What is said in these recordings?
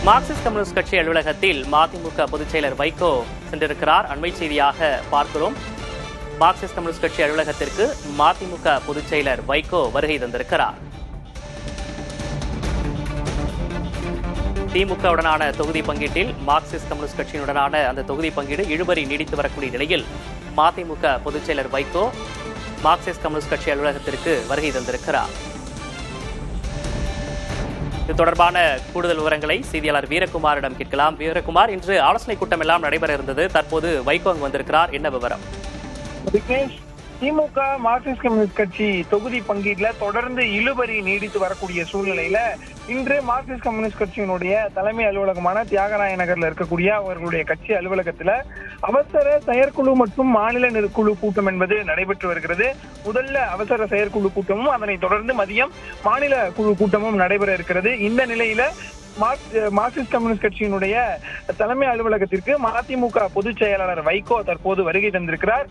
Marxist communist கட்சி அலுவலகத்தில் மதிமுக பொதுச் செயலர் வைகோ சென்றிருக்கிறார். அண்மை செய்தியாக பார்க்கிறோம். மார்க்சிஸ்ட் கம்யூனிஸ்ட் கட்சி அலுவலகத்திற்கு மதிமுக பொதுச் செயலர் வைகோ வருகை தந்திருக்கிறார். திமுகவுடனான தொகுதி பங்கீட்டில் மார்க்சிஸ்ட் கம்யூனிஸ்ட் கட்சியினுடனான அந்த தொகுதி பங்கீடு இழுபறி நீடித்து வரக்கூடிய நிலையில் மதிமுக பொதுச் செயலர் வைகோ மார்க்சிஸ்ட் கம்யூனிஸ்ட் கட்சி அலுவலகத்திற்கு வருகை தந்திருக்கிறார். இது தொடர்பான கூடுதல் விவரங்களை செய்தியாளர் வீரகுமாரிடம் கேட்கலாம். வீரகுமார், இன்று ஆலோசனை கூட்டம் எல்லாம் நடைபெற இருந்தது. தற்போது வைகோ அங்கு வந்திருக்கிறார். என்ன விவரம்? திமுக மார்க்சிஸ்ட் கம்யூனிஸ்ட் கட்சி தொகுதி பங்கீட்டுல தொடர்ந்து இழுபறி நீடித்து வரக்கூடிய சூழ்நிலையில இன்று மார்க்சிஸ்ட் கம்யூனிஸ்ட் கட்சியினுடைய தலைமை அலுவலகமான தியாகராய நகர்ல இருக்கக்கூடிய அவர்களுடைய கட்சி அலுவலகத்துல அவசர செயற்குழு மற்றும் மாநில குழு கூட்டம் என்பது நடைபெற்று வருகிறது. முதல்ல அவசர செயற்குழு கூட்டமும் அதனைத் தொடர்ந்து மதியம் மாநில குழு கூட்டமும் நடைபெற இருக்கிறது. இந்த நிலையில மார்க்சிஸ்ட் கம்யூனிஸ்ட் கட்சியினுடைய தலைமை அலுவலகத்திற்கு மதிமுக பொதுச் செயலாளர் வைகோ தற்போது வருகை தந்திருக்கிறார்.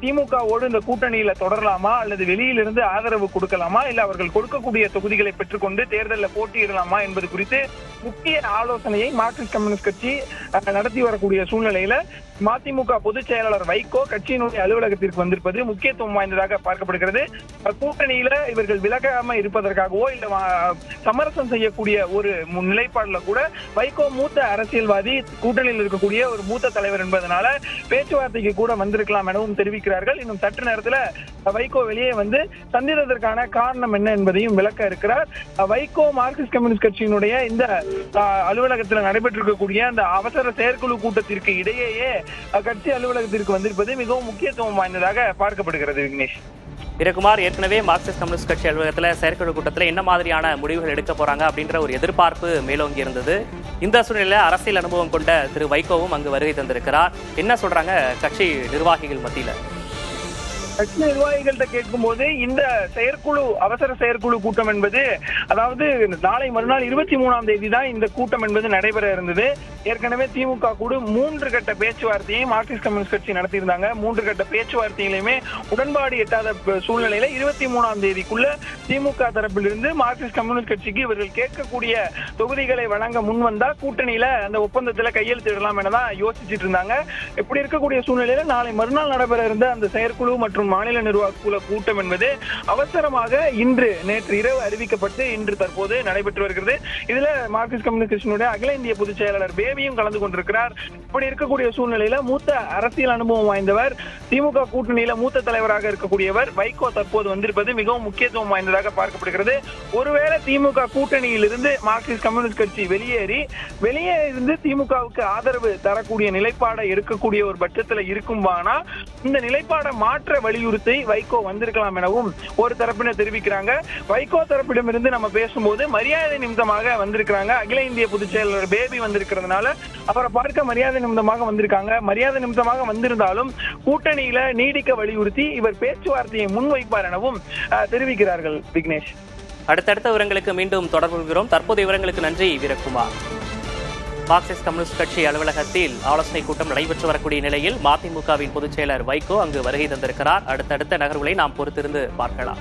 திமுகவோடு இந்த கூட்டணியில தொடரலாமா அல்லது வெளியிலிருந்து ஆதரவு கொடுக்கலாமா இல்ல அவர்கள் கொடுக்கக்கூடிய தொகுதிகளை பெற்றுக்கொண்டு தேர்தலில் போட்டியிடலாமா என்பது குறித்து முக்கிய ஆலோசனையை மார்க்சிஸ்ட் கம்யூனிஸ்ட் கட்சி நடத்தி வரக்கூடிய சூழ்நிலையில மதிமுக பொதுச் செயலாளர் வைகோ கட்சியினுடைய அலுவலகத்திற்கு வந்திருப்பது முக்கியத்துவம் வாய்ந்ததாக பார்க்கப்படுகிறது. கூட்டணியில இவர்கள் விலகாம இருப்பதற்காகவோ இல்ல சமரசம் செய்யக்கூடிய ஒரு நிலைப்பாடுல கூட வைகோ மூத்த அரசியல்வாதி, கூட்டணியில் இருக்கக்கூடிய ஒரு மூத்த தலைவர் என்பதனால பேச்சுவார்த்தைக்கு கூட வந்திருக்கலாம் எனவும் தெரிவிக்கிறார்கள். இன்னும் சற்று நேரத்துல வைகோ வெளியே வந்து சந்தித்ததற்கான காரணம் என்ன என்பதையும் விளக்க இருக்கிறார். வைகோ மார்க்சிஸ்ட் கம்யூனிஸ்ட் கட்சியினுடைய இந்த அலுவலகத்தில் நடைபெற்றிருக்கக்கூடிய அந்த அவசர செயற்குழு கூட்டத்திற்கு இடையேயே கட்சி அலுவலகத்திற்கு வந்திருப்பது மிகவும் முக்கியத்துவம் வாய்ந்ததாக பார்க்கப்படுகிறது. விக்னேஷ், வீரகுமார், ஏற்கனவே மார்க்சிஸ்ட் கம்யூனிஸ்ட் கட்சி அலுவலகத்தில் செயற்குழு கூட்டத்தில் என்ன மாதிரியான முடிவுகள் எடுக்க போறாங்க அப்படின்ற ஒரு எதிர்பார்ப்பு மேலோங்கி இருந்தது. இந்த சூழ்நிலையில அரசியல் அனுபவம் கொண்ட திரு வைகோவும் அங்கு வருகை தந்திருக்கிறார். என்ன சொல்றாங்க கட்சி நிர்வாகிகள் மத்தியில? கட்சி நிர்வாகிகள்கிட்ட கேட்கும் போது இந்த அவசர செயற்குழு கூட்டம் என்பது அதாவது நாளை மறுநாள் 23ஆம் தேதி தான் இந்த கூட்டம் என்பது நடைபெற இருந்தது. ஏற்கனவே திமுக கூட 3 கட்ட பேச்சுவார்த்தையை மார்க்சிஸ்ட் கம்யூனிஸ்ட் கட்சி நடத்தியிருந்தாங்க. 3 கட்ட பேச்சுவார்த்தையிலுமே உடன்பாடு எட்டாத சூழ்நிலையில 23ஆம் தேதிக்குள்ள திமுக தரப்பிலிருந்து மார்க்சிஸ்ட் கம்யூனிஸ்ட் கட்சிக்கு இவர்கள் கேட்கக்கூடிய தொகுதிகளை வழங்க முன் வந்தா கூட்டணியில அந்த ஒப்பந்தத்துல கையெழுத்திடலாம் எனதான் யோசிச்சுட்டு இருந்தாங்க. இப்படி இருக்கக்கூடிய சூழ்நிலையில நாளை மறுநாள் நடைபெற இருந்த அந்த செயற்குழு மற்றும் மாநில நிர்வாக கூட்டம் என்பது அவசரமாக நேற்று இரவு அறிவிக்கப்பட்டு இன்று தற்போது நடைபெற்று வருகிறது. இதுல மார்க்சிஸ்ட் கம்யூனிஸ்ட் கட்சியினுடைய அகில இந்திய பொதுச் செயலாளர் பேபியும் கலந்து கொண்டிருக்கிறார். இப்படி இருக்கக்கூடிய சூழ்நிலையில மூத்த அரசியல் அனுபவம் வாய்ந்தவர், திமுக கூட்டணியில மூத்த தலைவராக இருக்கக்கூடியவர் வைகோ தற்போது வந்திருப்பது மிகவும் முக்கியத்துவம் வாய்ந்ததாக பார்க்கப்படுகிறது. ஒருவேளை திமுக கூட்டணியில் இருந்து மார்க்சிஸ்ட் கம்யூனிஸ்ட் கட்சி வெளியே இருந்து திமுகவுக்கு ஆதரவு தரக்கூடிய நிலைப்பாடை இருக்கக்கூடிய ஒரு பட்சத்தில் இருக்கும்பானா இந்த நிலைப்பாடை மாற்ற வலியுறுத்தி வைகோ வந்திருக்கலாம் எனவும் ஒரு தரப்பினர் தெரிவிக்கிறாங்க. வைகோ தரப்பிடமிருந்து நம்ம பேசும்போது மரியாதை நிமித்தமாக வந்திருக்கிறாங்க. அகில இந்திய பொதுச் செயலாளர் பேபி வந்திருக்கிறதுனால அவரை பார்க்க மரியாதை நிமித்தமாக வந்திருக்காங்க. மரியாதை நிமித்தமாக வந்திருந்தாலும் கூட்டணியில நீடிக்க வலியுறுத்தி இவர் பேச்சுவார்த்தையை முன்வைப்பார் எனவும் தெரிவிக்கிறார்கள். விக்னேஷ், அடுத்தடுத்த விவரங்களுக்கு மீண்டும் தொடர்பு கொள்கிறோம். தற்போதைய விவரங்களுக்கு நன்றி வீரகுமார். மார்க்சிஸ்ட் கம்யூனிஸ்ட் கட்சி அலுவலகத்தில் ஆலோசனை கூட்டம் நடைபெற்று வரக்கூடிய நிலையில் மதிமுகவின் பொதுச் செயலர் வைகோ அங்கு வருகை தந்திருக்கிறார். அடுத்தடுத்த நகர்வுகளை நாம் பொறுத்திருந்து பார்க்கலாம்.